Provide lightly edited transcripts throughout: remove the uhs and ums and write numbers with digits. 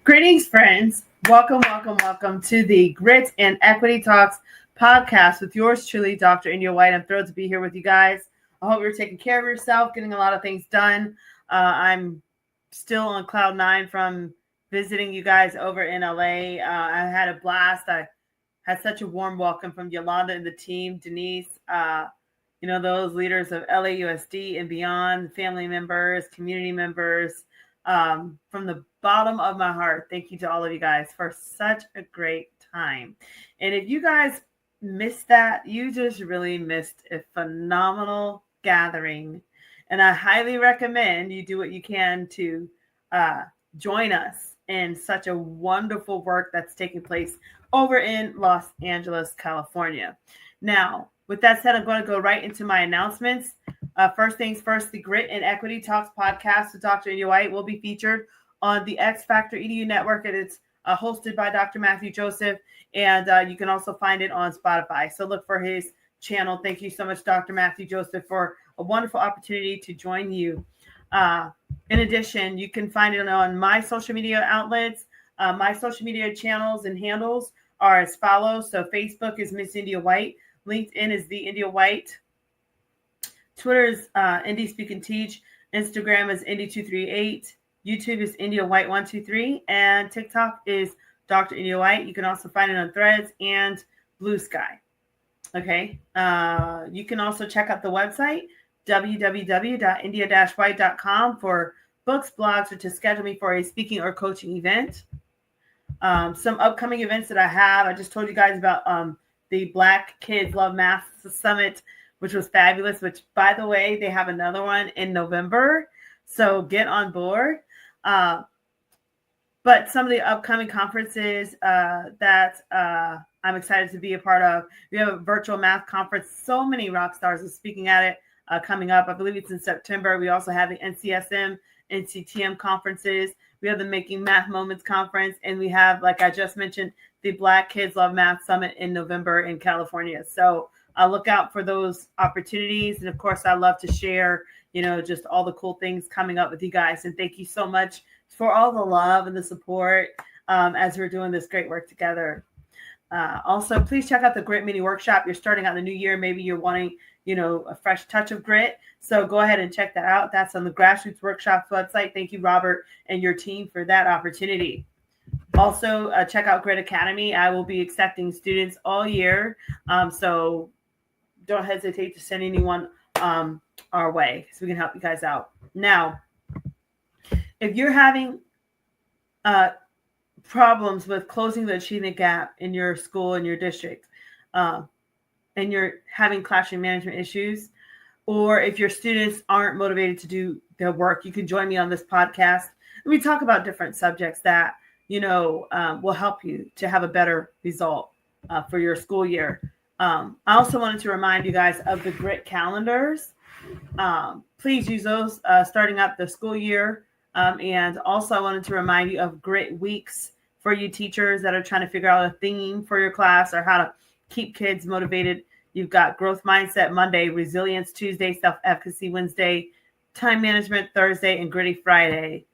Greetings, friends. Welcome to the Grit and Equity Talks podcast with yours truly, Dr. India White. I'm thrilled to be here with you guys. I hope you're taking care of yourself, getting a lot of things done. I'm still on cloud nine from visiting you guys over in LA. I had a blast. I had such a warm welcome from Yolanda and the team, Denise, those leaders of LAUSD and beyond, family members, community members. From the bottom of my heart, thank you to all of you guys for such a great time. And if you guys missed that, you just really missed a phenomenal gathering. And I highly recommend you do what you can to join us in such a wonderful work that's taking place over in Los Angeles, California. Now, with that said, I'm going to go right into my announcements. First things first, the Grit and Equity Talks podcast with Dr. India White will be featured on the X Factor EDU network, and it's hosted by Dr. Matthew Joseph, and you can also find it on Spotify. So look for his channel. Thank you so much, Dr. Matthew Joseph, for a wonderful opportunity to join you. In addition, you can find it on my social media outlets. My social media channels and handles are as follows. So Facebook is Miss India White. LinkedIn is The India White. Twitter is Indie Speak and Teach. Instagram is Indie238. YouTube is India White 123. And TikTok is Dr. India White. You can also find it on Threads and Blue Sky. Okay. You can also check out the website, www.india-white.com, for books, blogs, or to schedule me for a speaking or coaching event. Some upcoming events that I have. I just told you guys about the Black Kids Love Math Summit, which was fabulous, which, by the way, they have another one in November. So get on board. But some of the upcoming conferences that I'm excited to be a part of. We have a virtual math conference. So many rock stars are speaking at it coming up. I believe it's in September. We also have the NCSM, NCTM conferences. We have the Making Math Moments conference. And we have, like I just mentioned, the Black Kids Love Math Summit in November in California. So look out for those opportunities. And of course, I love to share, just all the cool things coming up with you guys. And thank you so much for all the love and the support as we're doing this great work together. Also, please check out the Grit Mini Workshop. You're starting out the new year. Maybe you're wanting, a fresh touch of grit. So go ahead and check that out. That's on the Grassroots Workshops website. Thank you, Robert, and your team for that opportunity. Also, check out Grit Academy. I will be accepting students all year. So don't hesitate to send anyone our way so we can help you guys out. Now, if you're having problems with closing the achievement gap in your school, in your district, and you're having classroom management issues, or if your students aren't motivated to do their work, you can join me on this podcast. And we talk about different subjects that, will help you to have a better result for your school year. I also wanted to remind you guys of the Grit calendars. Please use those starting up the school year. And also I wanted to remind you of Grit weeks for you teachers that are trying to figure out a theme for your class or how to keep kids motivated. You've got Growth Mindset Monday, Resilience Tuesday, Self-Efficacy Wednesday, Time Management Thursday, and Gritty Friday.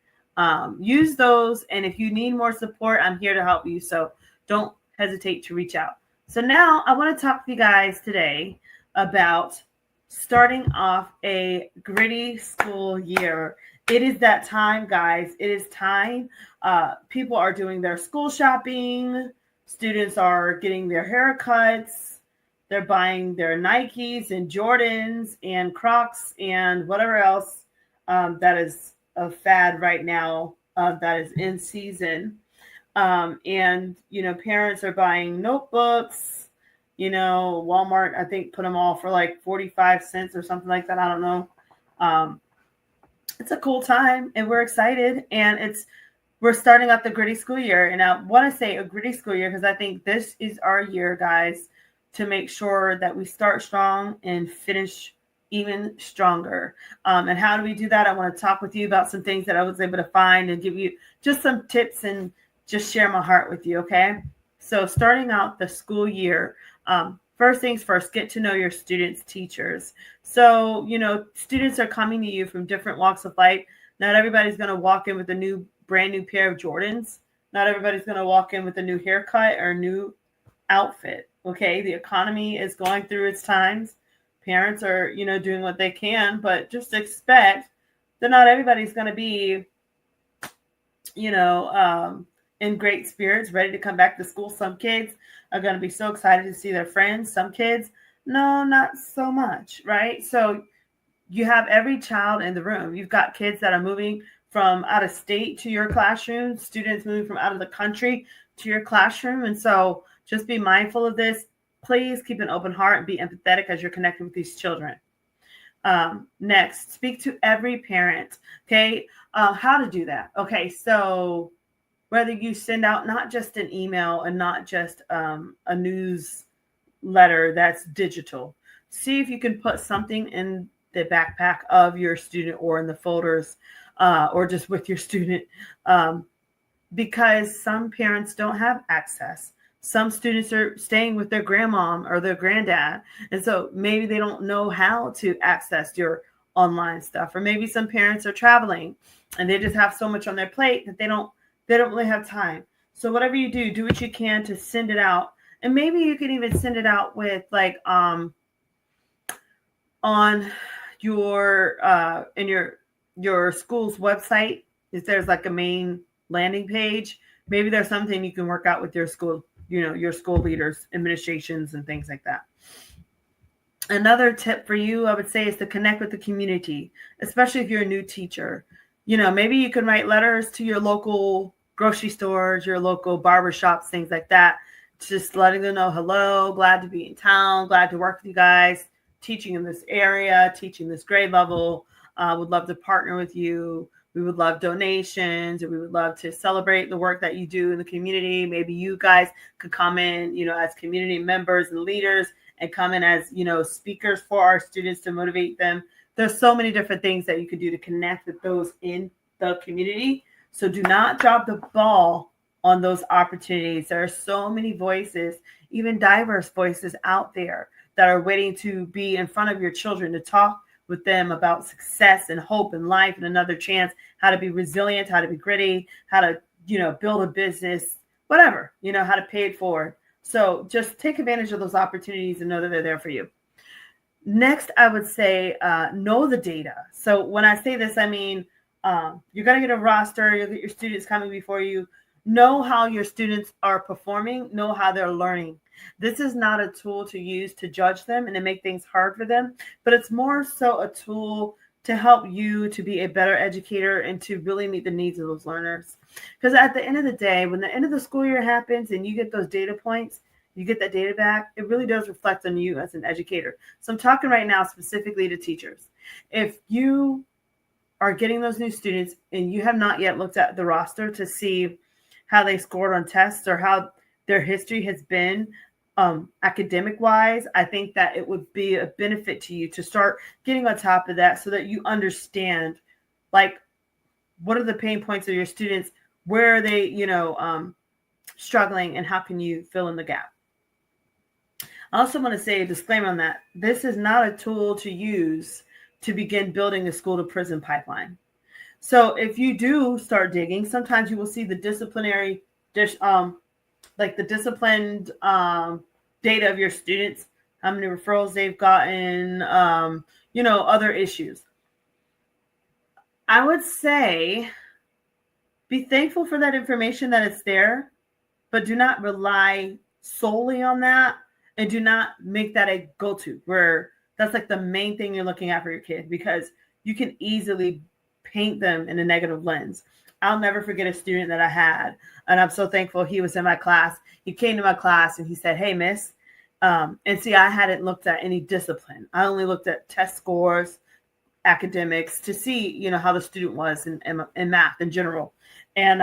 Use those. And if you need more support, I'm here to help you. So don't hesitate to reach out. So now I want to talk to you guys today about starting off a gritty school year. It is that time, guys. It is time. People are doing their school shopping. Students are getting their haircuts. They're buying their Nikes and Jordans and Crocs and whatever else that is a fad right now that is in season. And, parents are buying notebooks. Walmart, I think, put them all for like 45 cents or something like that. I don't know. It's a cool time and we're excited, and we're starting out the gritty school year. And I want to say a gritty school year because I think this is our year, guys, to make sure that we start strong and finish even stronger. And how do we do that? I want to talk with you about some things that I was able to find and give you just some tips and just share my heart with you. Okay. So starting out the school year, first things first, get to know your students' teachers. So, students are coming to you from different walks of life. Not everybody's going to walk in with a brand new pair of Jordans. Not everybody's going to walk in with a new haircut or a new outfit. Okay. The economy is going through its times. Parents are, doing what they can, but just expect that not everybody's going to be, you know, in great spirits, ready to come back to school. Some kids are going to be so excited to see their friends. Some kids, no, not so much, right? So you have every child in the room. You've got kids that are moving from out of state to your classroom, students moving from out of the country to your classroom. And so just be mindful of this. Please keep an open heart and be empathetic as you're connecting with these children. Next, speak to every parent. Okay. How to do that. Okay. So whether you send out not just an email and not just a newsletter that's digital, see if you can put something in the backpack of your student or in the folders or just with your student, because some parents don't have access. Some students are staying with their grandmom or their granddad, and so maybe they don't know how to access your online stuff. Or maybe some parents are traveling and they just have so much on their plate that they don't really have time. So whatever you do what you can to send it out. And maybe you can even send it out with like on your in your school's website. If there's like a main landing page, maybe there's something you can work out with your school, your school leaders, administrations, and things like that. Another tip for you, I would say, is to connect with the community, especially if you're a new teacher. Maybe you can write letters to your local grocery stores, your local barbershops, things like that, just letting them know, hello, glad to be in town, glad to work with you guys, teaching in this area, teaching this grade level, would love to partner with you. We would love donations, or we would love to celebrate the work that you do in the community. Maybe you guys could come in, as community members and leaders, and come in as, speakers for our students to motivate them. There's so many different things that you could do to connect with those in the community. So do not drop the ball on those opportunities. There are so many voices, even diverse voices out there that are waiting to be in front of your children, to talk with them about success and hope and life and another chance, how to be resilient, how to be gritty, how to, build a business, whatever, how to pay it forward. So just take advantage of those opportunities and know that they're there for you. Next, I would say know the data. So when I say this, I mean, you're going to get a roster, you'll get your students coming before you. Know how your students are performing, know how they're learning. This is not a tool to use to judge them and to make things hard for them, but it's more so a tool to help you to be a better educator and to really meet the needs of those learners. Because at the end of the day, when the end of the school year happens and you get those data points, you get that data back, it really does reflect on you as an educator. So I'm talking right now specifically to teachers. If you are getting those new students and you have not yet looked at the roster to see how they scored on tests or how their history has been academic wise, I think that it would be a benefit to you to start getting on top of that so that you understand, like, what are the pain points of your students, where are they, struggling, and how can you fill in the gap. I also want to say a disclaimer on that. This is not a tool to use to begin building a school to prison pipeline. So if you do start digging, sometimes you will see the disciplinary, like the disciplined data of your students, how many referrals they've gotten, other issues. I would say be thankful for that information that it's there, but do not rely solely on that, and do not make that a go-to where that's like the main thing you're looking at for your kid, because you can easily paint them in a negative lens. I'll never forget a student that I had, and I'm so thankful he was in my class. He came to my class and he said, "Hey, miss," and see, I hadn't looked at any discipline. I only looked at test scores, academics, to see, how the student was in math in general. And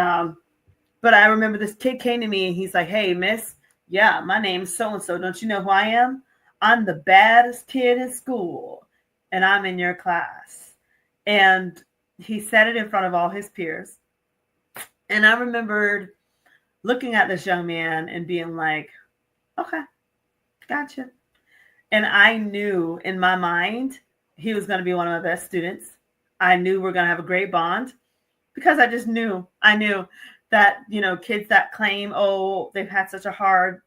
but I remember this kid came to me and he's like, "Hey, miss, yeah, my name's so-and-so. Don't you know who I am? I'm the baddest kid in school, and I'm in your class." And he said it in front of all his peers. And I remembered looking at this young man and being like, okay, gotcha. And I knew in my mind he was going to be one of my best students. I knew we're going to have a great bond because I knew that that, kids that claim, oh, they've had such a hard,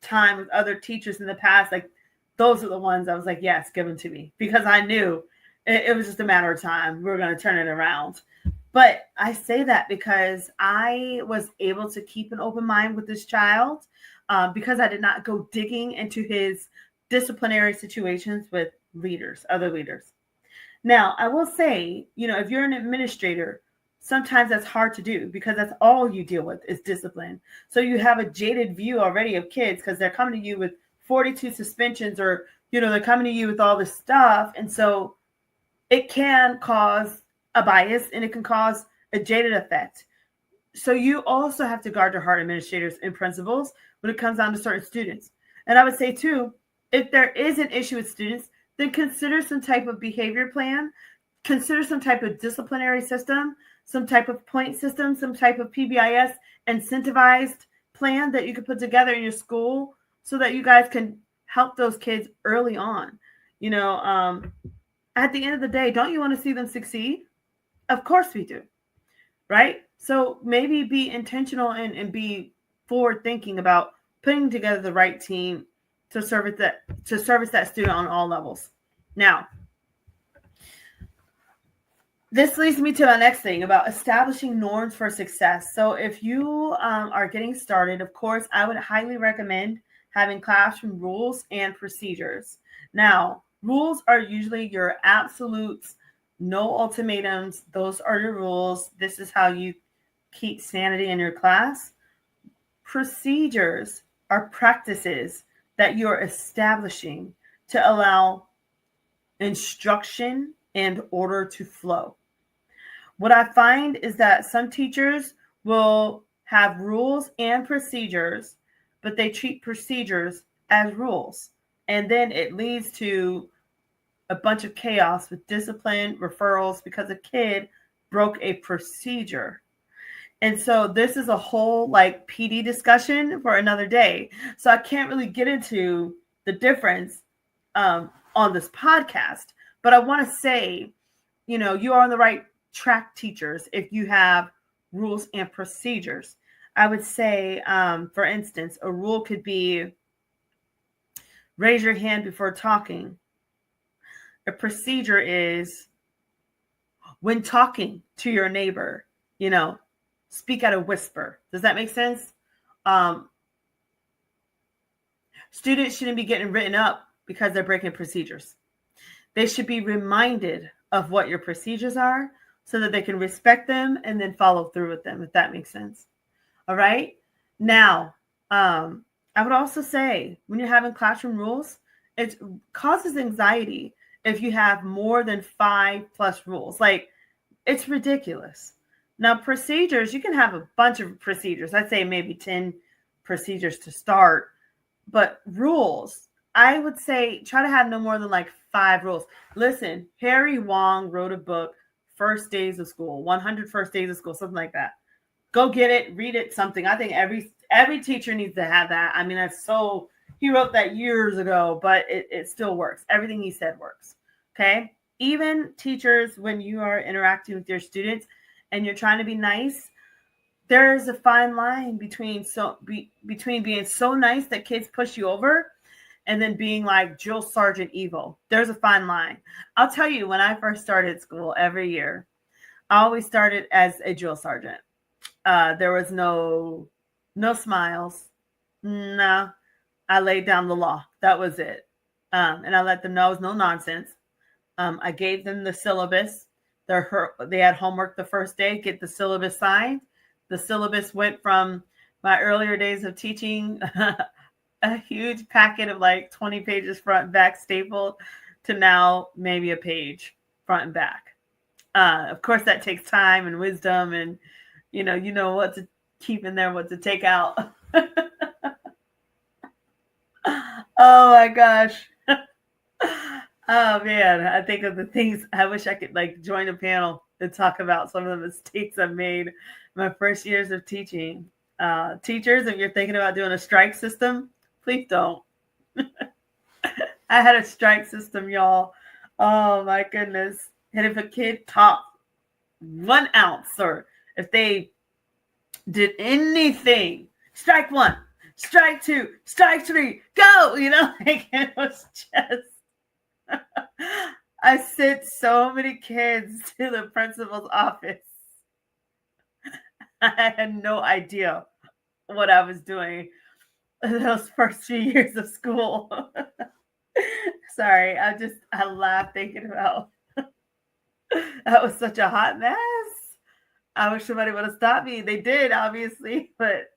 time with other teachers in the past, like those are the ones I was like, yes, give them to me, because I knew it was just a matter of time. We were going to turn it around. But I say that because I was able to keep an open mind with this child, because I did not go digging into his disciplinary situations with other leaders. Now, I will say, if you're an administrator, sometimes that's hard to do because that's all you deal with is discipline. So you have a jaded view already of kids because they're coming to you with 42 suspensions, or, they're coming to you with all this stuff. And so it can cause a bias and it can cause a jaded effect. So you also have to guard your heart, administrators and principals, when it comes down to certain students. And I would say too, if there is an issue with students, then consider some type of behavior plan, consider some type of disciplinary system, some type of point system, some type of PBIS incentivized plan that you could put together in your school so that you guys can help those kids early on. At the end of the day, don't you want to see them succeed? Of course we do, right? So maybe be intentional and be forward thinking about putting together the right team to service that student on all levels. Now, this leads me to the next thing about establishing norms for success. So if you are getting started, of course, I would highly recommend having classroom rules and procedures. Now, rules are usually your absolutes, no ultimatums. Those are your rules. This is how you keep sanity in your class. Procedures are practices that you're establishing to allow instruction and order to flow. What I find is that some teachers will have rules and procedures, but they treat procedures as rules. And then it leads to a bunch of chaos with discipline, referrals, because a kid broke a procedure. And so this is a whole PD discussion for another day. So I can't really get into the difference on this podcast, but I want to say, you are on the right track, teachers, if you have rules and procedures. I would say, for instance, a rule could be raise your hand before talking. A procedure is when talking to your neighbor, speak at a whisper. Does that make sense? Students shouldn't be getting written up because they're breaking procedures. They should be reminded of what your procedures are so that they can respect them and then follow through with them, if that makes sense. All right. Now, I would also say when you're having classroom rules, it causes anxiety if you have more than 5+ rules. It's ridiculous. Now, procedures, you can have a bunch of procedures. I'd say maybe 10 procedures to start. But rules, I would say try to have no more than 5 rules. Listen, Harry Wong wrote a book, First Days of School, 100 First Days of School, something like that. Go get it, read it, something. I think every teacher needs to have that. I mean, he wrote that years ago, but it still works. Everything he said works. Okay. Even teachers, when you are interacting with your students and you're trying to be nice, there is a fine line between being so nice that kids push you over and then being like Jill Sargent evil. There's a fine line. I'll tell you, when I first started school every year, I always started as a Jill Sargent. There was no smiles. No, I laid down the law. That was it. And I let them know it was no nonsense. I gave them the syllabus. They had homework the first day, get the syllabus signed. The syllabus went from my earlier days of teaching, a huge packet of 20 pages front and back stapled, to now maybe a page front and back. Of course, that takes time and wisdom, and you know what to keep in there, what to take out. Oh my gosh. Oh man, I think of the things I wish I could join a panel and talk about some of the mistakes I've made my first years of teaching. Teachers, if you're thinking about doing a strike system, please don't. I had a strike system, y'all. Oh my goodness. And if a kid talked 1 ounce, or if they did anything. Strike one, strike two, strike three, go. Like it was just. I sent so many kids to the principal's office. I had no idea what I was doing those first few years of school. Sorry, I laugh thinking about that was such a hot mess. I wish somebody would have stopped me. They did, obviously, but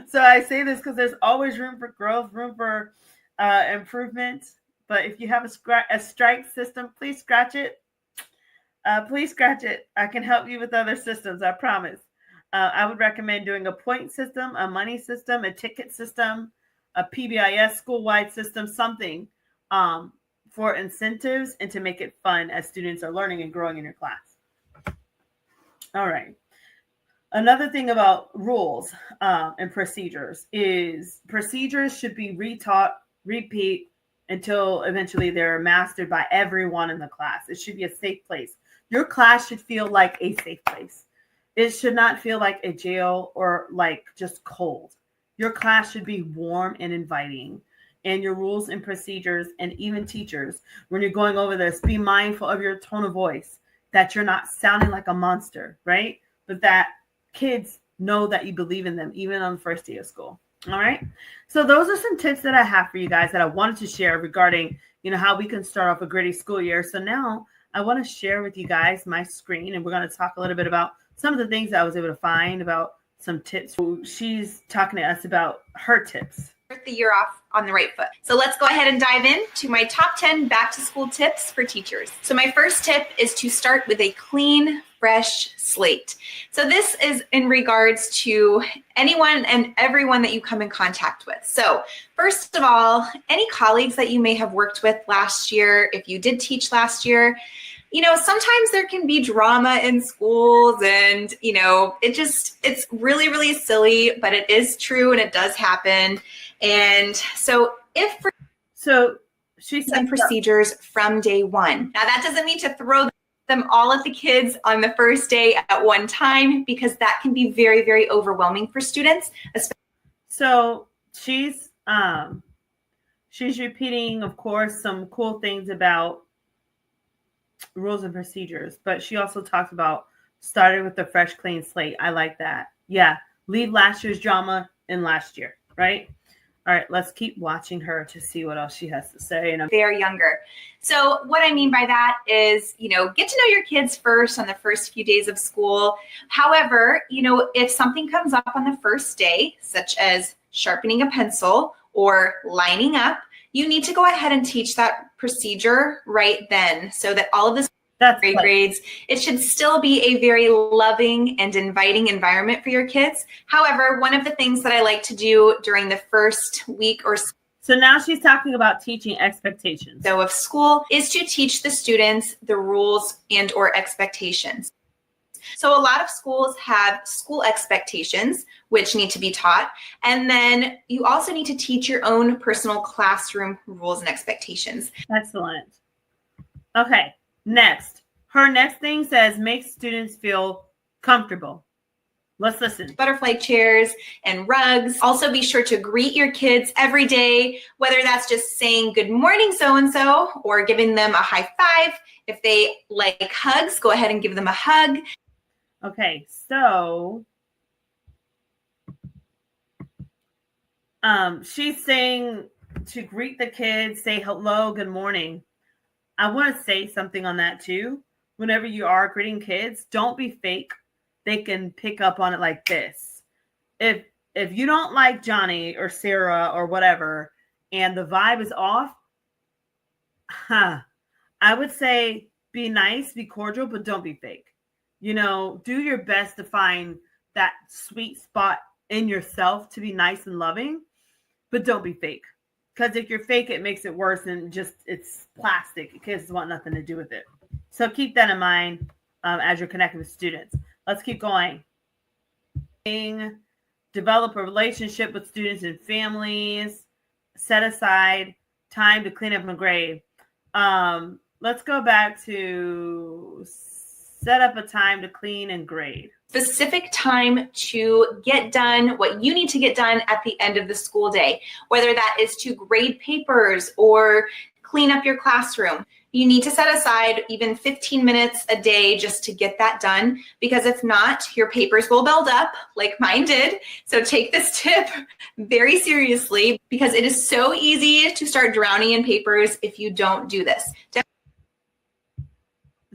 so I say this because there's always room for growth, room for improvement. But if you have a strike system, please scratch it. Please scratch it. I can help you with other systems, I promise. I would recommend doing a point system, a money system, a ticket system, a PBIS school-wide system, something for incentives and to make it fun as students are learning and growing in your class. All right. Another thing about rules and procedures is procedures should be retaught, repeat until eventually they're mastered by everyone in the class. It should be a safe place. Your class should feel like a safe place. It should not feel like a jail or like just cold. Your class should be warm and inviting. And your rules and procedures, and even teachers, when you're going over this, be mindful of your tone of voice, that you're not sounding like a monster, right? But that kids know that you believe in them, even on the first day of school. All right. So those are some tips that I have for you guys that I wanted to share regarding, how we can start off a gritty school year. So now I want to share with you guys my screen, and we're going to talk a little bit about some of the things I was able to find about some tips. She's talking to us about her tips. The year off on the right foot. So let's go ahead and dive in to my top 10 back to school tips for teachers. So my first tip is to start with a clean, fresh slate. So this is in regards to anyone and everyone that you come in contact with. So first of all, any colleagues that you may have worked with last year, if you did teach last year, sometimes there can be drama in schools and, it's really, really silly, but it is true and it does happen. And so she said procedures from day one. Now that doesn't mean to throw them all at the kids on the first day at one time, because that can be very, very overwhelming for students. So she's repeating, of course, some cool things about rules and procedures, but she also talks about starting with a fresh, clean slate. I like that. Yeah. Leave last year's drama in last year, right? All right, let's keep watching her to see what else she has to say. They're younger. So what I mean by that is, get to know your kids first on the first few days of school. However, if something comes up on the first day, such as sharpening a pencil or lining up, you need to go ahead and teach that procedure right then, so that all of this grades, it should still be a very loving and inviting environment for your kids. However, one of the things that I like to do during the first week or so now she's talking about teaching expectations. So of school is to teach the students the rules and or expectations. So a lot of schools have school expectations, which need to be taught. And then you also need to teach your own personal classroom rules and expectations. Excellent. Okay. Next, her next thing says, make students feel comfortable. Let's listen. Butterfly chairs and rugs. Also be sure to greet your kids every day, whether that's just saying good morning so-and-so or giving them a high five. If they like hugs, go ahead and give them a hug. Okay, so she's saying to greet the kids, say hello, good morning. I want to say something on that too. Whenever you are greeting kids, don't be fake. They can pick up on it like this. If you don't like Johnny or Sarah or whatever, and the vibe is off, I would say be nice, be cordial, but don't be fake. Do your best to find that sweet spot in yourself to be nice and loving, but don't be fake. Because if you're fake, it makes it worse and it's plastic. Kids want nothing to do with it. So keep that in mind as you're connecting with students. Let's keep going. Develop a relationship with students and families. Set aside time to clean up and grade. Let's go back to set up a time to clean and grade. specific time to get done what you need to get done at the end of the school day, whether that is to grade papers or clean up your classroom. You need to set aside even 15 minutes a day just to get that done, because if not, your papers will build up like mine did. So take this tip very seriously, because it is so easy to start drowning in papers if you don't do this.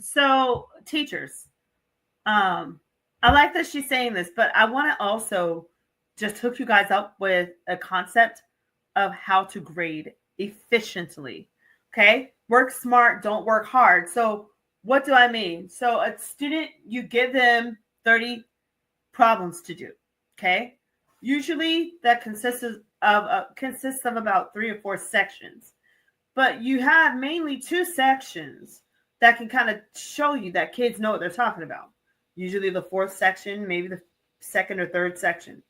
So teachers, I like that she's saying this, but I want to also just hook you guys up with a concept of how to grade efficiently. Okay. Work smart, don't work hard. So what do I mean? So a student, you give them 30 problems to do. Okay. Usually that consists of about 3 or 4 sections, but you have mainly 2 sections that can kind of show you that kids know what they're talking about. Usually the 4th section, maybe the 2nd or 3rd section.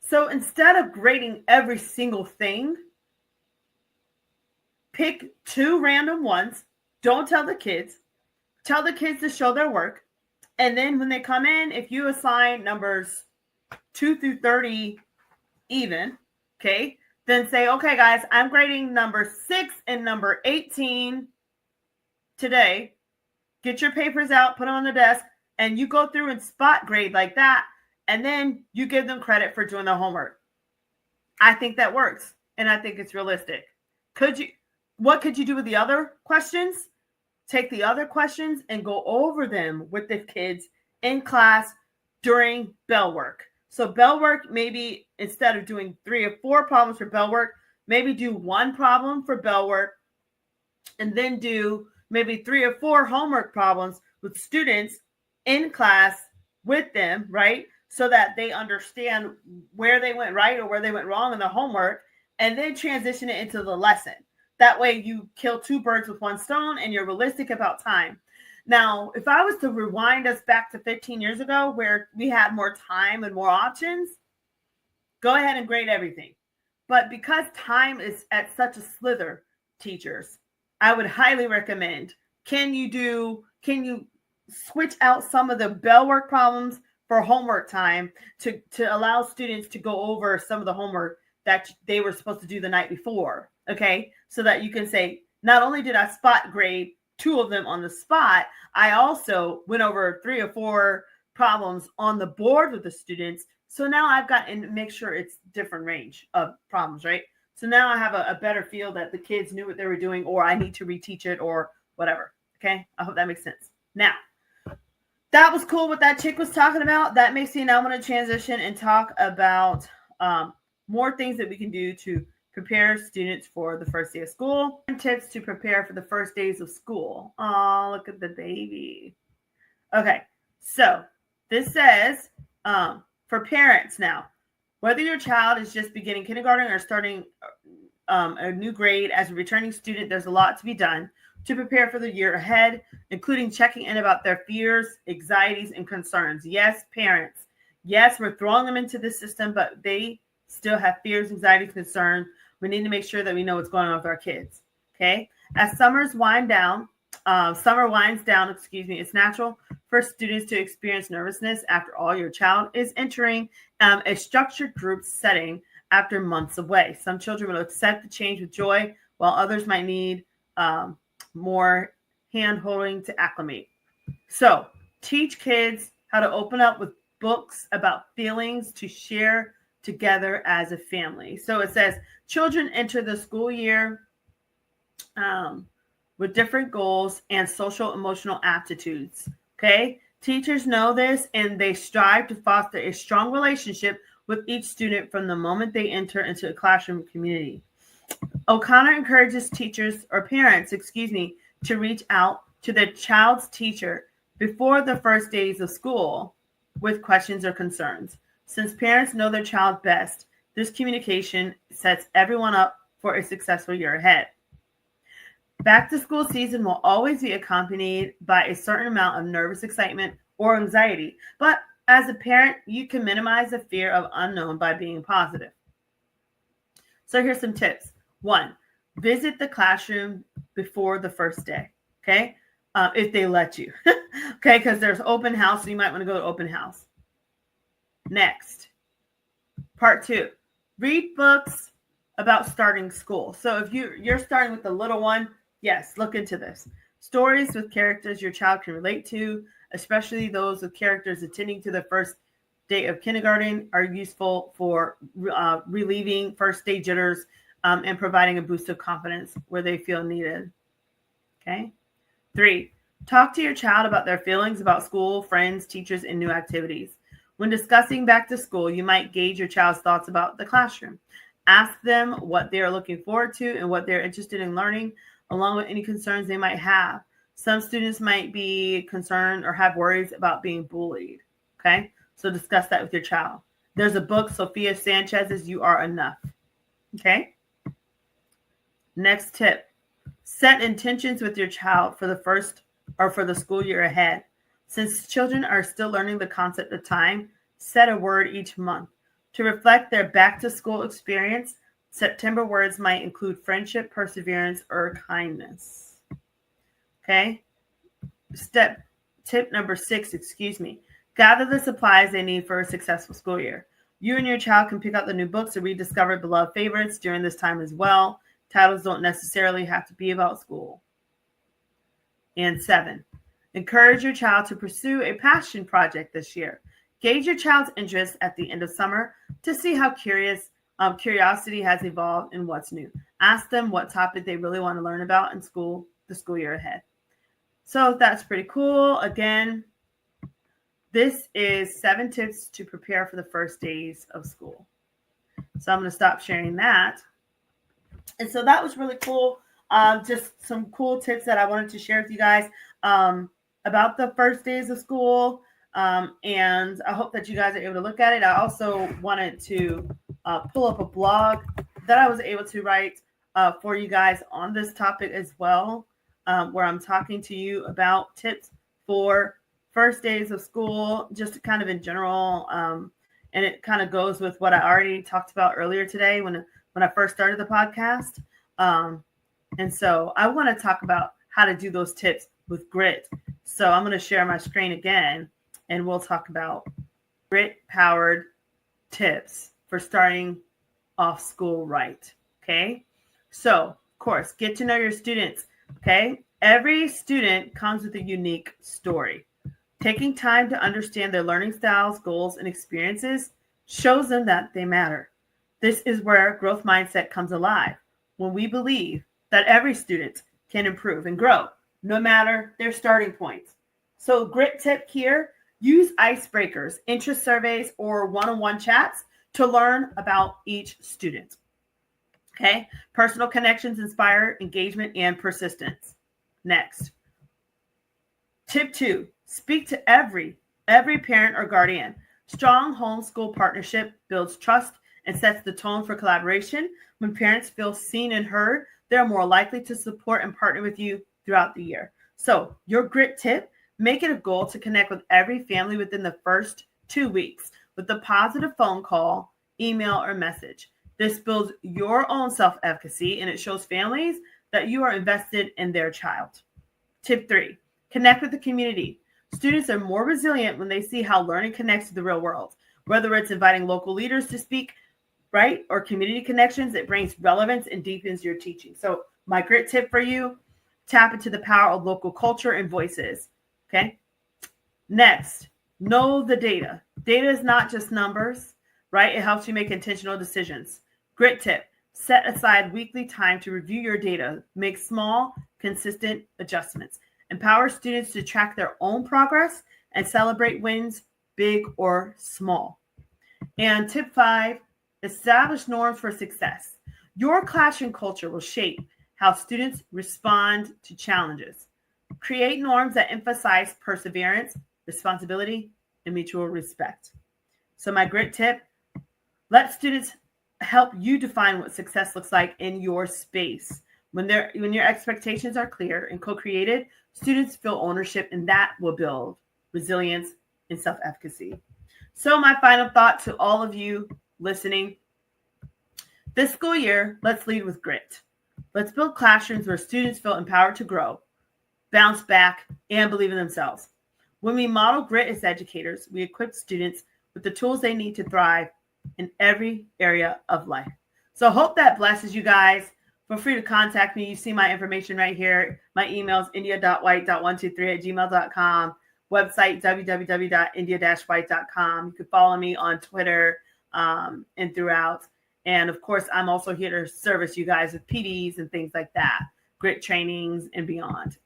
So instead of grading every single thing, pick 2 random ones. Don't tell the kids. Tell the kids to show their work. And then when they come in, if you assign numbers 2 through 30 even, okay, then say, okay, guys, I'm grading number 6 and number 18 today. Get your papers out, put them on the desk, and you go through and spot grade like that. And then you give them credit for doing their homework. I think that works. And I think it's realistic. What could you do with the other questions? Take the other questions and go over them with the kids in class during bell work. So bell work, maybe instead of doing 3 or 4 problems for bell work, maybe do 1 problem for bell work, and then do maybe 3 or 4 homework problems with students in class with them, right? So that they understand where they went right or where they went wrong in the homework, and then transition it into the lesson. That way you kill 2 birds with 1 stone, and you're realistic about time. Now, if I was to rewind us back to 15 years ago where we had more time and more options, go ahead and grade everything. But because time is at such a slither, teachers, I would highly recommend, can you switch out some of the bell work problems for homework time to allow students to go over some of the homework that they were supposed to do the night before, okay? So that you can say, not only did I spot grade 2 of them on the spot, I also went over 3 or 4 problems on the board with the students. So now I've got, and make sure it's different range of problems, right? So now I have a better feel that the kids knew what they were doing, or I need to reteach it or whatever, okay? I hope that makes sense. Now, that was cool what that chick was talking about. That makes me now want to transition and talk about more things that we can do to prepare students for the first day of school. Tips to prepare for the first days of school. Oh, look at the baby. Okay, so this says for parents now, whether your child is just beginning kindergarten or starting a new grade as a returning student, there's a lot to be done to prepare for the year ahead, including checking in about their fears, anxieties, and concerns. Yes, parents. Yes, we're throwing them into the system, but they still have fears, anxieties, concerns. We need to make sure that we know what's going on with our kids. Okay. As summer winds down, it's natural for students to experience nervousness. After all, your child is entering a structured group setting after months away. Some children will accept the change with joy, while others might need more hand-holding to acclimate. So teach kids how to open up with books about feelings to share together as a family. So it says children enter the school year with different goals and social emotional aptitudes. Okay. Teachers know this, and they strive to foster a strong relationship with each student from the moment they enter into a classroom community. O'Connor encourages parents, to reach out to their child's teacher before the first days of school with questions or concerns. Since parents know their child best, this communication sets everyone up for a successful year ahead. Back to school season will always be accompanied by a certain amount of nervous excitement or anxiety, but as a parent, you can minimize the fear of unknown by being positive. So here's some tips. 1, visit the classroom before the first day, okay? If they let you, okay? Because there's open house, so you might want to go to open house. Next, part 2, read books about starting school. So if you're starting with a little one, yes, look into this. Stories with characters your child can relate to, especially those with characters attending to the first day of kindergarten, are useful for relieving first day jitters and providing a boost of confidence where they feel needed. Okay. 3, talk to your child about their feelings about school, friends, teachers, and new activities. When discussing back to school, you might gauge your child's thoughts about the classroom. Ask them what they are looking forward to and what they're interested in learning, along with any concerns they might have. Some students might be concerned or have worries about being bullied. Okay, so discuss that with your child. There's a book, Sophia Sanchez's You Are Enough. Okay. Next tip. Set intentions with your child for the first or for the school year ahead. Since children are still learning the concept of time, set a word each month. To reflect their back to school experience, September words might include friendship, perseverance, or kindness. Okay? Tip number 6, gather the supplies they need for a successful school year. You and your child can pick out the new books or rediscover beloved favorites during this time as well. Titles don't necessarily have to be about school. And 7, encourage your child to pursue a passion project this year. Gauge your child's interest at the end of summer to see how curiosity has evolved and what's new. Ask them what topic they really want to learn about in school, the school year ahead. So that's pretty cool. Again, this is 7 tips to prepare for the first days of school. So I'm going to stop sharing that. And so that was really cool. Just some cool tips that I wanted to share with you guys about the first days of school. And I hope that you guys are able to look at it. I also wanted to pull up a blog that I was able to write for you guys on this topic as well, where I'm talking to you about tips for first days of school, just kind of in general. And it kind of goes with what I already talked about earlier today when I first started the podcast. And so I want to talk about how to do those tips with grit. So I'm going to share my screen again, and we'll talk about grit-powered tips for starting off school right. Okay. So, of course, get to know your students. Okay. Every student comes with a unique story. Taking time to understand their learning styles, goals, and experiences shows them that they matter. This is where growth mindset comes alive, when we believe that every student can improve and grow, no matter their starting points. So grit tip here, use icebreakers, interest surveys, or one-on-one chats to learn about each student. Okay, personal connections inspire engagement and persistence. Next, tip 2, speak to every parent or guardian. Strong homeschool partnership builds trust and sets the tone for collaboration. When parents feel seen and heard, they're more likely to support and partner with you throughout the year. So your grit tip, make it a goal to connect with every family within the first 2 weeks with a positive phone call, email, or message. This builds your own self-efficacy, and it shows families that you are invested in their child. Tip 3, connect with the community. Students are more resilient when they see how learning connects to the real world. Whether it's inviting local leaders to speak, right, or community connections, it brings relevance and deepens your teaching. So my grit tip for you, tap into the power of local culture and voices. Okay. Next, know the data. Data is not just numbers, right? It helps you make intentional decisions. Grit tip, set aside weekly time to review your data. Make small, consistent adjustments. Empower students to track their own progress and celebrate wins, big or small. And tip 5, establish norms for success. Your classroom culture will shape how students respond to challenges. Create norms that emphasize perseverance, responsibility, and mutual respect. So my grit tip, let students help you define what success looks like in your space. When your expectations are clear and co-created, students feel ownership, and that will build resilience and self-efficacy. So my final thought to all of you listening, this school year, let's lead with grit. Let's build classrooms where students feel empowered to grow, bounce back, and believe in themselves. When we model grit as educators, we equip students with the tools they need to thrive in every area of life. So hope that blesses you guys. Feel free to contact me. You see my information right here. My email is india.white.123@gmail.com. Website, www.india-white.com. You can follow me on Twitter and throughout. And of course, I'm also here to service you guys with PDs and things like that, grit trainings and beyond.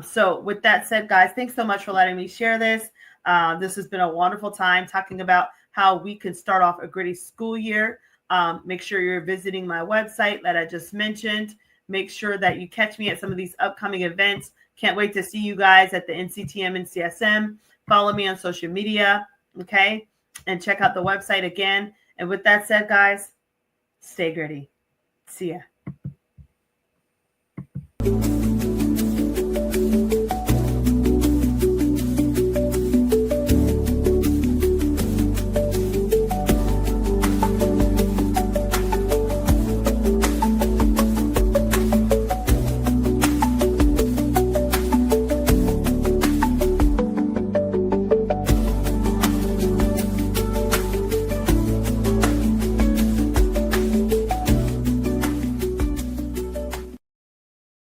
So with that said, guys, thanks so much for letting me share this. This has been a wonderful time talking about how we can start off a gritty school year. Make sure you're visiting my website that I just mentioned. Make sure that you catch me at some of these upcoming events. Can't wait to see you guys at the NCTM and CSM. Follow me on social media, okay? And check out the website again. And with that said, guys, stay gritty. See ya.